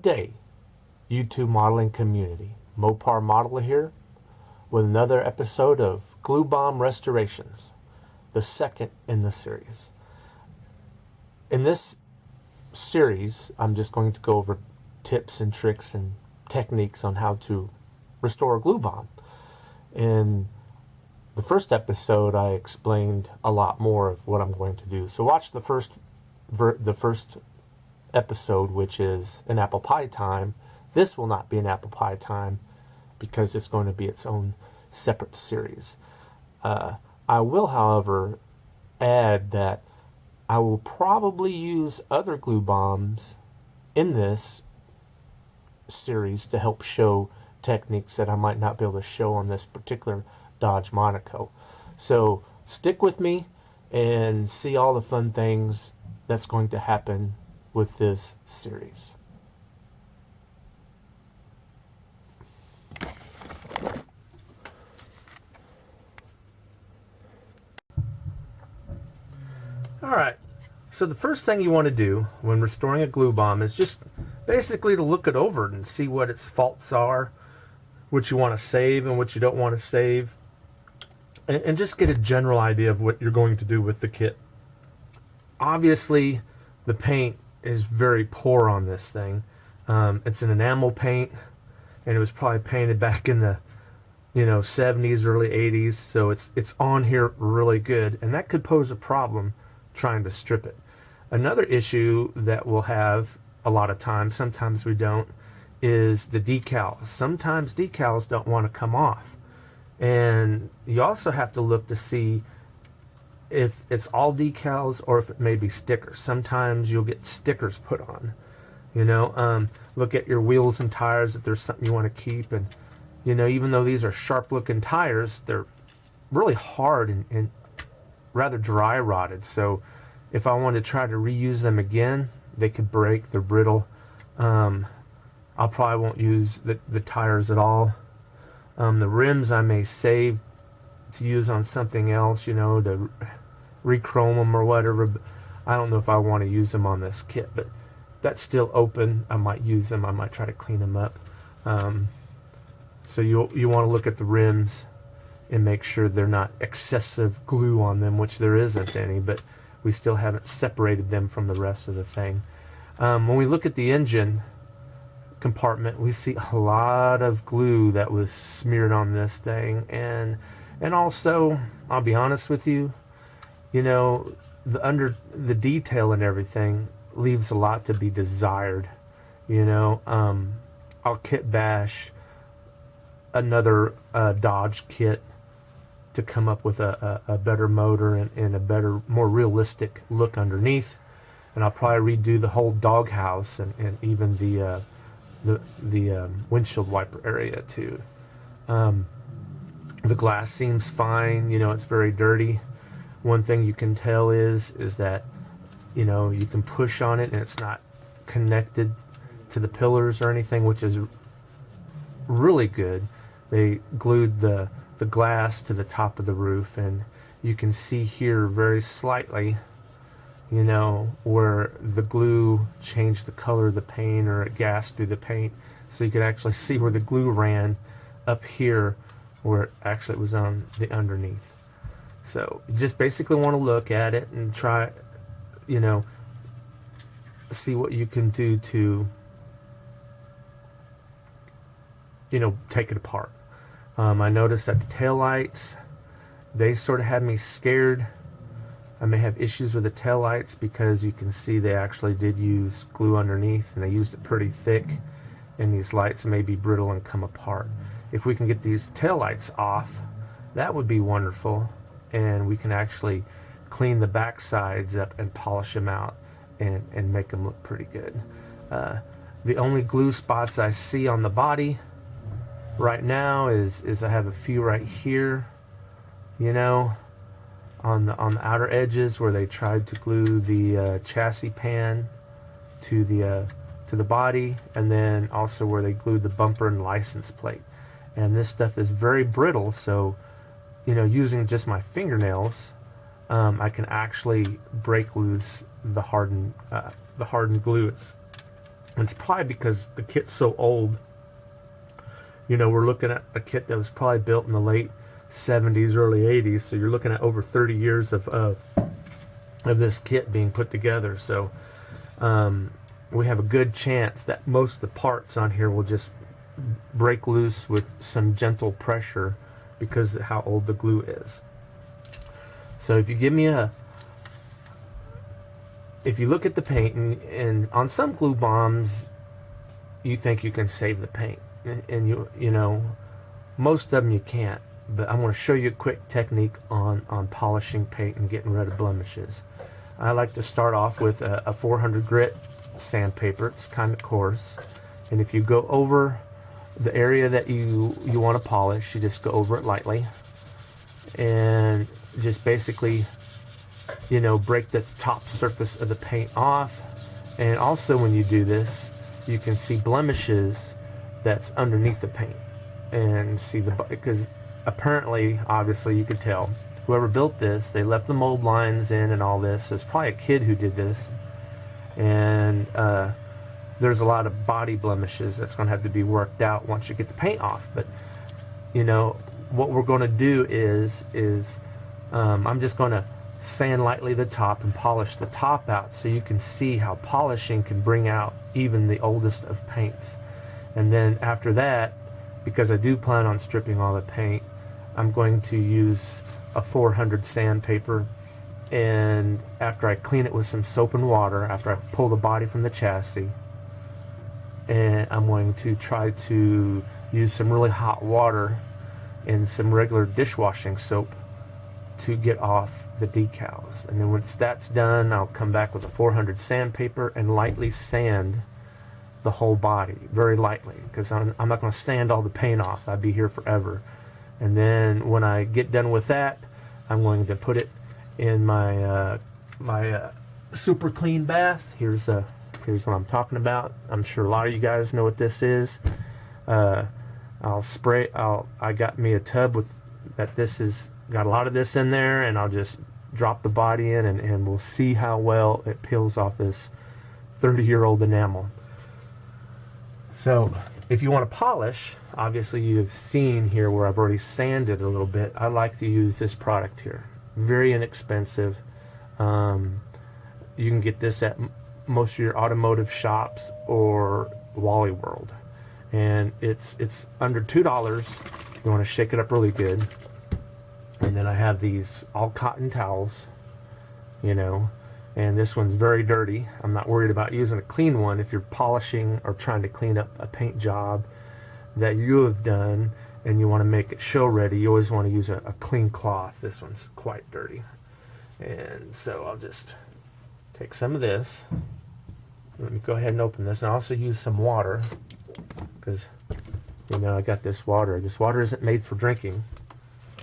Good day, YouTube modeling community. Mopar Modeler here with another episode of Glue Bomb Restorations, the second in the series. In this series, I'm just going to go over tips and tricks and techniques on how to restore a glue bomb. In the first episode, I explained a lot more of what I'm going to do. So watch the first episode, which is an apple pie time. This will not be an apple pie time because it's going to be its own separate series. I will, however, add that I will probably use other glue bombs in this series to help show techniques that I might not be able to show on this particular Dodge Monaco. So stick with me and see all the fun things that's going to happen with this series. Alright, so the first thing you want to do when restoring a glue bomb is just basically to look it over and see what its faults are, what you want to save and what you don't want to save, and just get a general idea of what you're going to do with the kit. Obviously, the paint is very poor on this thing. It's an enamel paint, and it was probably painted back in the 70s, early 80s, so it's on here really good, and that could pose a problem trying to strip it. Another issue that we'll have a lot of times, sometimes we don't, is the decals. Sometimes decals don't want to come off, and you also have to look to see if it's all decals or if it may be stickers. Sometimes you'll get stickers put on. Look at your wheels and tires if there's something you want to keep. And even though these are sharp looking tires, they're really hard and rather dry rotted. So if I want to try to reuse them again, they could break. They're brittle. I probably won't use the tires at all. The rims I may save to use on something else, to rechrome them or whatever. But I don't know if I want to use them on this kit, but that's still open. I might use them. I might try to clean them up. So you want to look at the rims and make sure they're not excessive glue on them, which there isn't any, but we still haven't separated them from the rest of the thing. When we look at the engine compartment, we see a lot of glue that was smeared on this thing, and also, I'll be honest with you, the detail and everything leaves a lot to be desired. I'll kit bash another Dodge kit to come up with a better motor and a better, more realistic look underneath, and I'll probably redo the whole doghouse and even the windshield wiper area too. The glass seems fine. It's very dirty. One thing you can tell is that you can push on it and it's not connected to the pillars or anything, which is really good. They glued the glass to the top of the roof, and you can see here very slightly where the glue changed the color of the paint, or it gassed through the paint, so you can actually see where the glue ran up here where it actually was on the underneath. So you just basically want to look at it and try see what you can do to take it apart. I noticed that the taillights, they sort of had me scared. I may have issues with the taillights because you can see they actually did use glue underneath, and they used it pretty thick, and these lights may be brittle and come apart. If we can get these taillights off, that would be wonderful, and we can actually clean the back sides up and polish them out and make them look pretty good. The only glue spots I see on the body right now is I have a few right here, on the outer edges where they tried to glue the chassis pan to the body, and then also where they glued the bumper and license plate. And this stuff is very brittle, so using just my fingernails, I can actually break loose the hardened glue. And it's probably because the kit's so old. You know, we're looking at a kit that was probably built in the late 70s, early 80s. So you're looking at over 30 years of this kit being put together. So we have a good chance that most of the parts on here will just break loose with some gentle pressure because of how old the glue is. So if you give me if you look at the paint, and on some glue bombs you think you can save the paint, and you know, most of them you can't, but I'm going to show you a quick technique on polishing paint and getting rid of blemishes. I like to start off with a 400 grit sandpaper. It's kind of coarse, and if you go over the area that you want to polish, you just go over it lightly and just basically, you know, break the top surface of the paint off. And also when you do this, you can see blemishes that's underneath the paint, and see because apparently, obviously, you could tell whoever built this, they left the mold lines in and all this. So it's probably a kid who did this, and there's a lot of body blemishes that's going to have to be worked out once you get the paint off. But you know what we're going to do is I'm just going to sand lightly the top and polish the top out, so you can see how polishing can bring out even the oldest of paints. And then after that, because I do plan on stripping all the paint, I'm going to use a 400 sandpaper, and after I clean it with some soap and water, after I pull the body from the chassis, and I'm going to try to use some really hot water and some regular dishwashing soap to get off the decals. And then once that's done, I'll come back with a 400 sandpaper and lightly sand the whole body, very lightly, because I'm not going to sand all the paint off. I'd be here forever. And then when I get done with that, I'm going to put it in my super clean bath. Here's what I'm talking about. I'm sure a lot of you guys know what this is. I got me a tub with that. This is got a lot of this in there, and I'll just drop the body in, and we'll see how well it peels off this 30-year-old enamel. So if you want to polish, obviously you've seen here where I've already sanded a little bit. I like to use this product here. Very inexpensive. You can get this at most of your automotive shops or Wally World, and it's under $2. You want to shake it up really good. And then I have these all cotton towels, you know, and this one's very dirty. I'm not worried about using a clean one. If you're polishing or trying to clean up a paint job that you have done and you want to make it show ready, you always want to use a clean cloth. This one's quite dirty. And so I'll just take some of this. Let me go ahead and open this, and I'll also use some water, because, you know, I got this water. This water isn't made for drinking.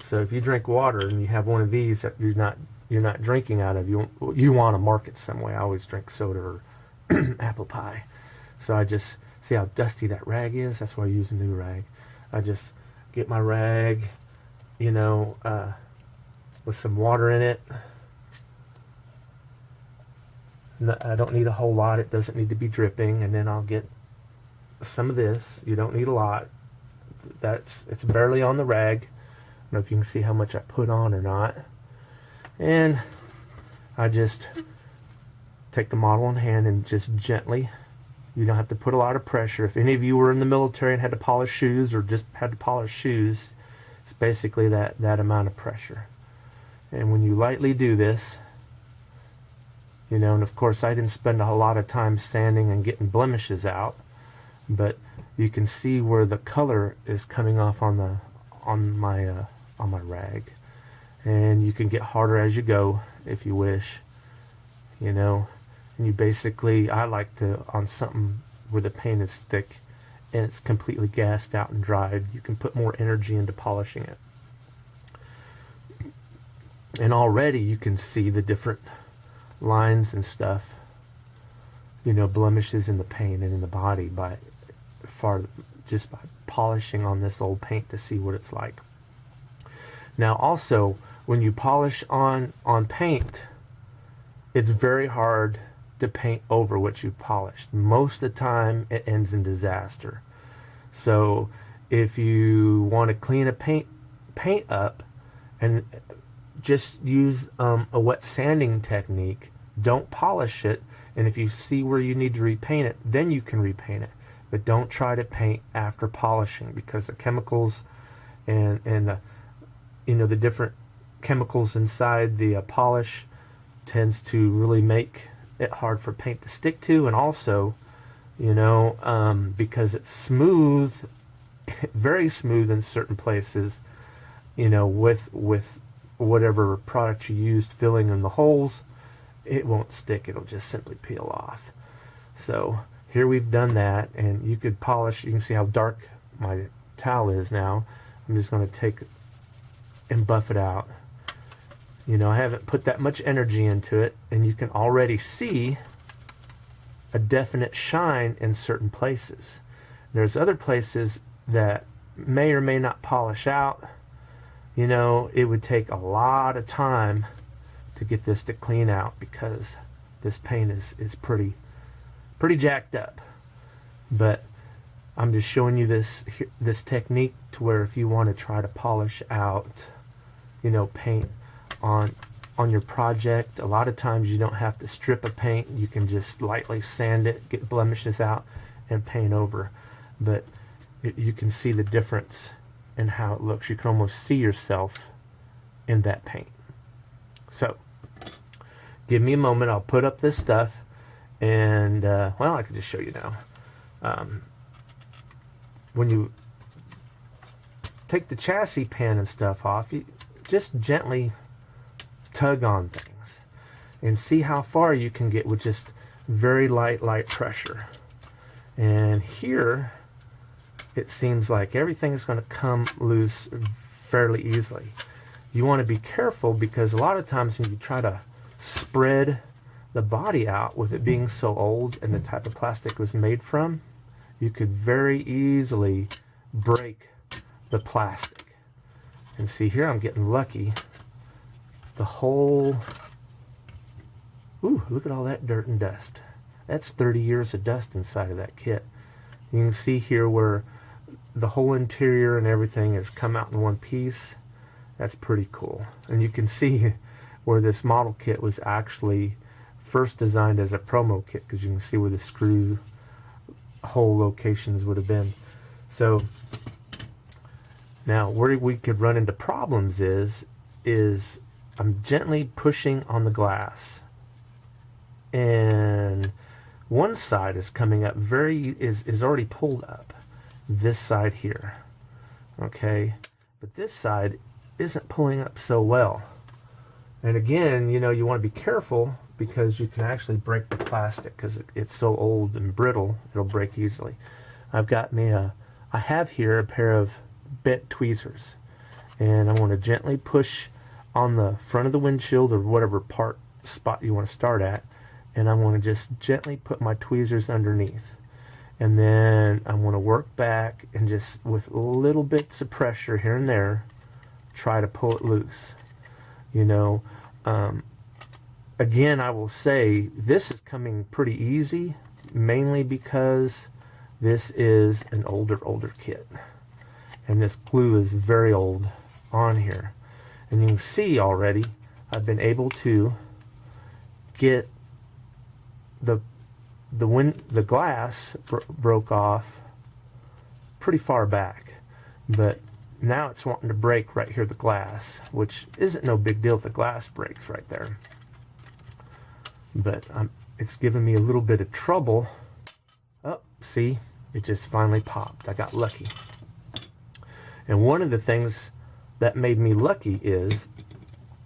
So if you drink water and you have one of these that you're not drinking out of, you want to mark it some way. I always drink soda or apple pie. So I just see how dusty that rag is. That's why I use a new rag. I just get my rag, you know, with some water in it. I don't need a whole lot. It doesn't need to be dripping. And then I'll get some of this. You don't need a lot. It's barely on the rag. I don't know if you can see how much I put on or not. And I just take the model in hand and just gently, you don't have to put a lot of pressure. If any of you were in the military and had to polish shoes, or just had to polish shoes, it's basically that amount of pressure. And when you lightly do this, you know, and of course I didn't spend a whole lot of time sanding and getting blemishes out, but you can see where the color is coming off on my rag. And you can get harder as you go if you wish, you know. And you basically, I like to, on something where the paint is thick and it's completely gassed out and dried, you can put more energy into polishing it. And already you can see the different lines and stuff, you know, blemishes in the paint and in the body just by polishing on this old paint to see what it's like. Now also, when you polish on paint, it's very hard to paint over what you've polished. Most of the time it ends in disaster. So if you want to clean a paint up and just use a wet sanding technique, don't polish it, and if you see where you need to repaint it, then you can repaint it. But don't try to paint after polishing, because the chemicals and the the different chemicals inside the polish tends to really make it hard for paint to stick to. And also, because it's smooth, very smooth in certain places, with whatever product you used filling in the holes, it won't stick. It'll just simply peel off. So here we've done that, and you could polish. You can see how dark my towel is now. I'm just going to take and buff it out. I haven't put that much energy into it, and you can already see a definite shine in certain places. There's other places that may or may not polish out. It would take a lot of time to get this to clean out, because this paint is pretty jacked up. But I'm just showing you this technique to where if you want to try to polish out, paint on your project, a lot of times you don't have to strip a paint. You can just lightly sand it, get blemishes out, and paint over. But you can see the difference in how it looks. You can almost see yourself in that paint. So give me a moment. I'll put up this stuff, and I can just show you now. When you take the chassis pan and stuff off, you just gently tug on things and see how far you can get with just very light pressure. And here it seems like everything's going to come loose fairly easily. You want to be careful, because a lot of times when you try to spread the body out, with it being so old and the type of plastic it was made from, you could very easily break the plastic. And see here, I'm getting lucky. The whole, look at all that dirt and dust. That's 30 years of dust inside of that kit. You can see here where the whole interior and everything has come out in one piece. That's pretty cool. And you can see where this model kit was actually first designed as a promo kit, because you can see where the screw hole locations would have been. So now where we could run into problems is I'm gently pushing on the glass, and one side is coming up is already pulled up, this side here, okay, but this side isn't pulling up so well. And again, you want to be careful, because you can actually break the plastic, because it's so old and brittle, it'll break easily. I have here a pair of bent tweezers, and I want to gently push on the front of the windshield, or whatever spot you want to start at, and I want to just gently put my tweezers underneath, and then I want to work back and just with little bits of pressure here and there try to pull it loose. Again, I will say this is coming pretty easy, mainly because this is an older kit, and this glue is very old on here. And you can see already I've been able to get the glass broke off pretty far back, but now it's wanting to break right here, the glass, which isn't no big deal if the glass breaks right there. But it's given me a little bit of trouble. Oh, see, it just finally popped. I got lucky. And one of the things that made me lucky is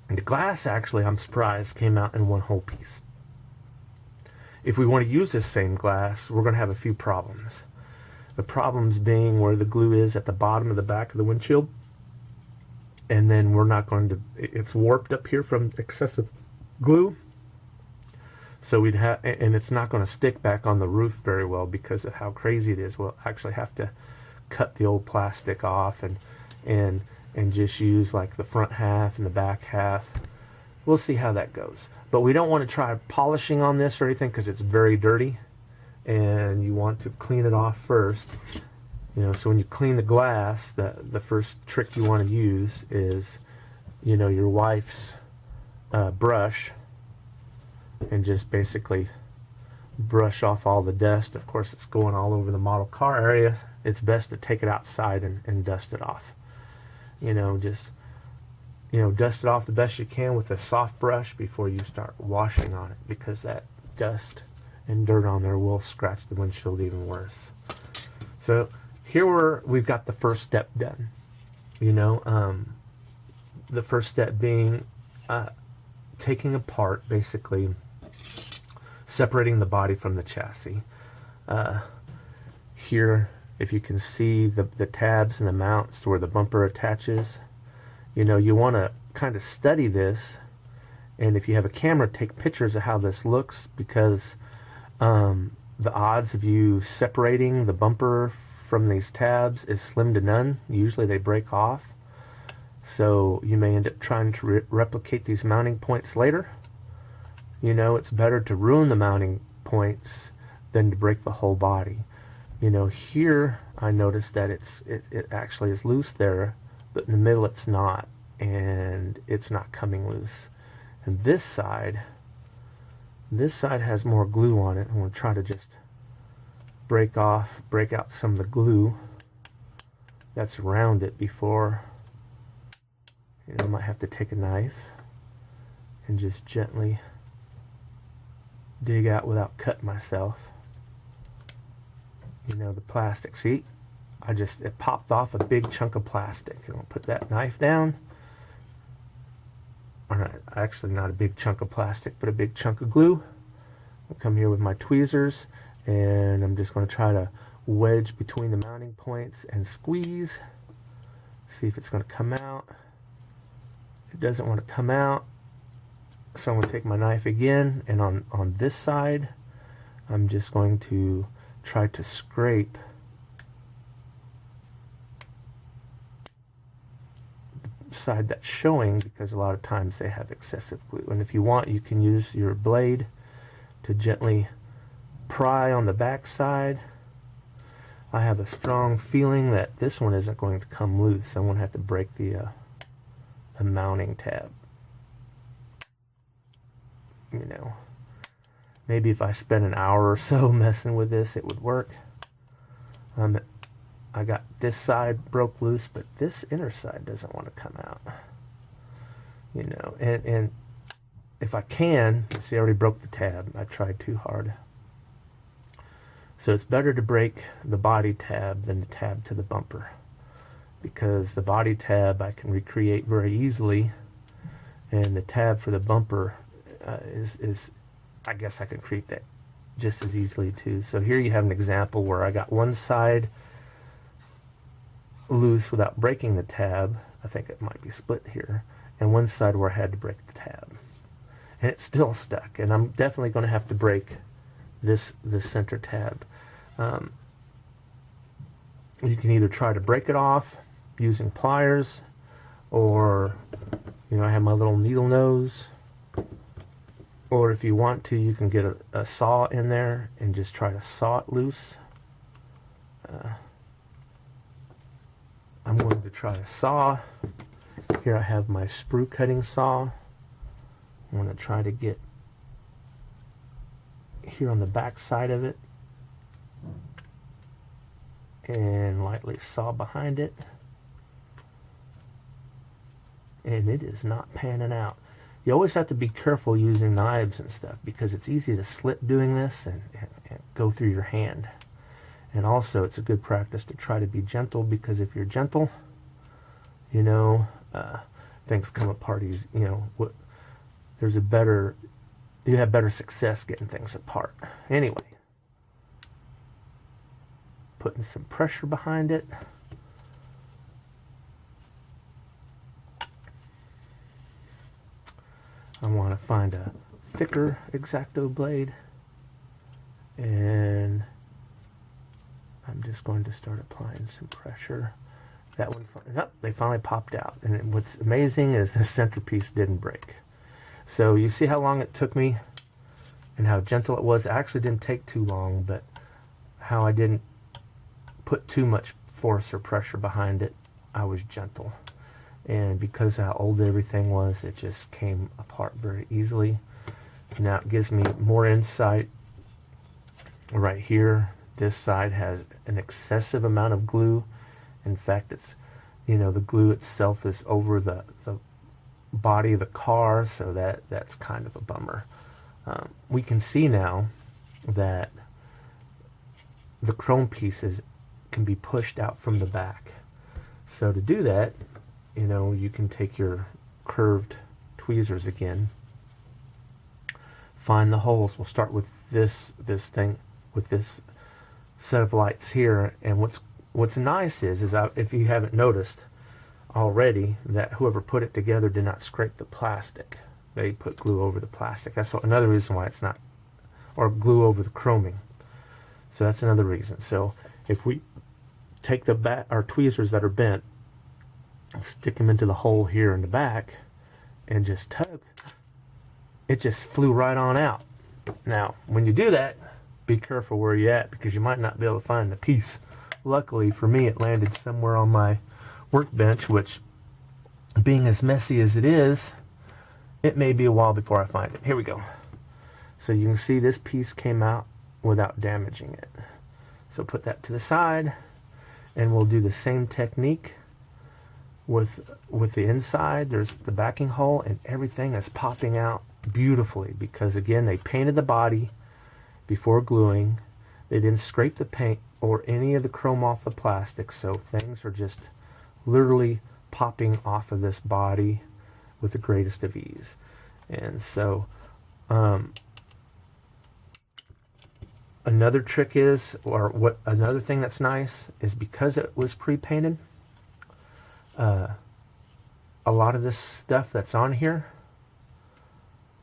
the glass, actually, I'm surprised, came out in one whole piece. If we want to use this same glass, we're going to have a few problems. The problems being where the glue is at the bottom of the back of the windshield, and then we're not going to, it's warped up here from excessive glue. So we'd have, and it's not going to stick back on the roof very well because of how crazy it is. We'll actually have to cut the old plastic off and just use like the front half and the back half we'll see how that goes. But we don't want to try polishing on this or anything because it's very dirty, and you want to clean it off first. You know, so when you clean the glass, the first trick you want to use is, you know, your wife's brush, and just basically brush off all the dust. Of course, it's going all over the model car area. It's best to take it outside and dust it off. You know, just, you know, dust it off the best you can with a soft brush before you start washing on it, because that dust and dirt on there will scratch the windshield even worse. So here we've got the first step done. You know, the first step being taking apart, basically separating the body from the chassis. Here, if you can see the tabs and the mounts to where the bumper attaches, you know, you want to kind of study this, and if you have a camera, take pictures of how this looks, because the odds of you separating the bumper from these tabs is slim to none. Usually they break off, so you may end up trying to replicate these mounting points later. You know, it's better to ruin the mounting points than to break the whole body. You know, here I noticed that it actually is loose there, but in the middle it's not, and it's not coming loose. And this side has more glue on it. I'm going to try to just break out some of the glue that's around it before, you know, I might have to take a knife and just gently dig out without cutting myself. You know, the plastic, see, it popped off a big chunk of plastic. And I'll put that knife down. All right, actually not a big chunk of plastic, but a big chunk of glue. I'll come here with my tweezers, and I'm just going to try to wedge between the mounting points and squeeze. See if it's going to come out. It doesn't want to come out, so I'm going to take my knife again, and on this side, I'm just going to try to scrape the side that's showing, because a lot of times they have excessive glue. And if you want, you can use your blade to gently pry on the back side. I have a strong feeling that this one isn't going to come loose. I'm going to have to break the mounting tab. You know, maybe if I spent an hour or so messing with this, it would work. I got this side broke loose, but this inner side doesn't want to come out. You know, and if I can, see, I already broke the tab. I tried too hard. So it's better to break the body tab than the tab to the bumper, because the body tab I can recreate very easily, and the tab for the bumper is I guess I can create that just as easily too. So here you have an example where I got one side loose without breaking the tab. I think it might be split here, and one side where I had to break the tab, and it's still stuck. And I'm definitely going to have to break this center tab. You can either try to break it off using pliers, or, you know, I have my little needle nose, or if you want to, you can get a saw in there and just try to saw it loose. I'm going to try a saw. Here I have my sprue cutting saw. I'm going to try to get here on the back side of it and lightly saw behind it. And it is not panning out. You always have to be careful using knives and stuff, because it's easy to slip doing this and go through your hand. And also, it's a good practice to try to be gentle, because if you're gentle, you know, things come apart easy. You know, you have better success getting things apart. Anyway, putting some pressure behind it. I want to find a thicker X-Acto blade, and I'm just going to start applying some pressure. That one, they finally popped out. And what's amazing is the centerpiece didn't break. So you see how long it took me and how gentle it was. It actually didn't take too long, but how I didn't put too much force or pressure behind it. I was gentle. And because of how old everything was, it just came apart very easily. Now it gives me more insight right here. This side has an excessive amount of glue. In fact, it's, you know, the glue itself is over the body of the car, so that's kind of a bummer. We can see now that the chrome pieces can be pushed out from the back. So to do that, you know, you can take your curved tweezers again, find the holes. We'll start with this thing, with this set of lights here. And what's nice is if you haven't noticed already, that whoever put it together did not scrape the plastic. They put glue over the plastic. That's another reason why it's not, or glue over the chroming. So that's another reason. So if we take our tweezers that are bent and stick them into the hole here in the back and just tug, it just flew right on out. Now, when you do that, be careful where you're at, because you might not be able to find the piece. Luckily for me, it landed somewhere on my workbench, which, being as messy as it is, it may be a while before I find it. Here we go. So you can see this piece came out without damaging it. So put that to the side, and we'll do the same technique with the inside. There's the backing hole, and everything is popping out beautifully, because again, they painted the body before gluing. They didn't scrape the paint or any of the chrome off the plastic, so things are just literally popping off of this body with the greatest of ease. And so another trick is, or another thing that's nice is, because it was pre-painted, a lot of this stuff that's on here,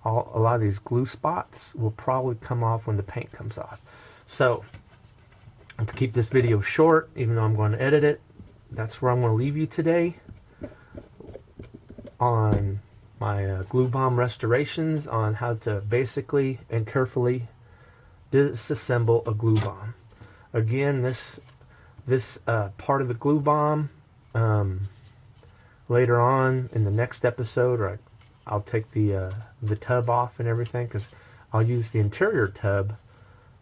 a lot of these glue spots will probably come off when the paint comes off. So to keep this video short, even though I'm going to edit it, that's where I'm going to leave you today on my glue bomb restorations, on how to basically and carefully disassemble a glue bomb. Again, this part of the glue bomb, later on in the next episode, or I'll take the tub off and everything, because I'll use the interior tub,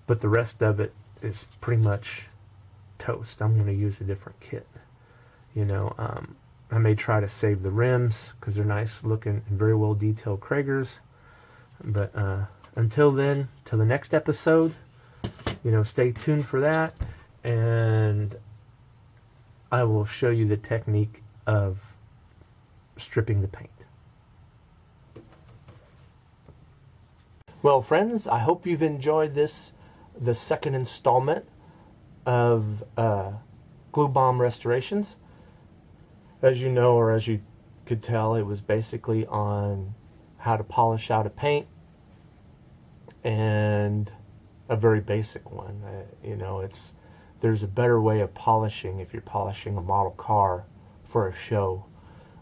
but the rest of it is pretty much toast. I'm going to use a different kit. You know, I may try to save the rims, because they're nice looking and very well detailed Kragers. But until then, till the next episode, you know, stay tuned for that, and I will show you the technique of stripping the paint. Well, friends, I hope you've enjoyed the second installment of glue bomb restorations. As you know, or as you could tell, it was basically on how to polish out a paint, and a very basic one. You know, there's a better way of polishing if you're polishing a model car for a show.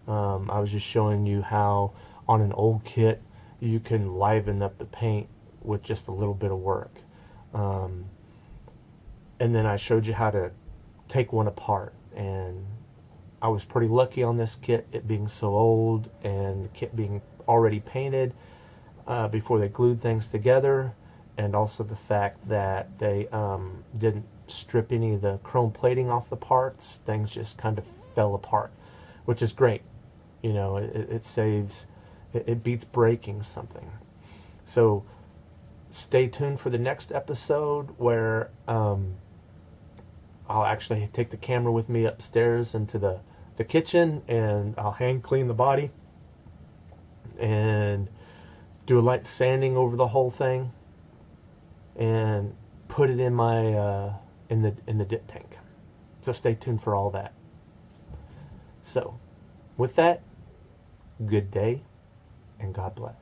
I was just showing you how on an old kit you can liven up the paint with just a little bit of work. And then I showed you how to take one apart, and I was pretty lucky on this kit, it being so old and the kit being already painted before they glued things together, and also the fact that they didn't strip any of the chrome plating off the parts. Things just kind of fell apart, which is great. You know, it saves, it beats breaking something. So stay tuned for the next episode, where I'll actually take the camera with me upstairs into the kitchen, and I'll hand clean the body and do a light sanding over the whole thing, and put it in my in the dip tank. So stay tuned for all that. So with that, good day and God bless.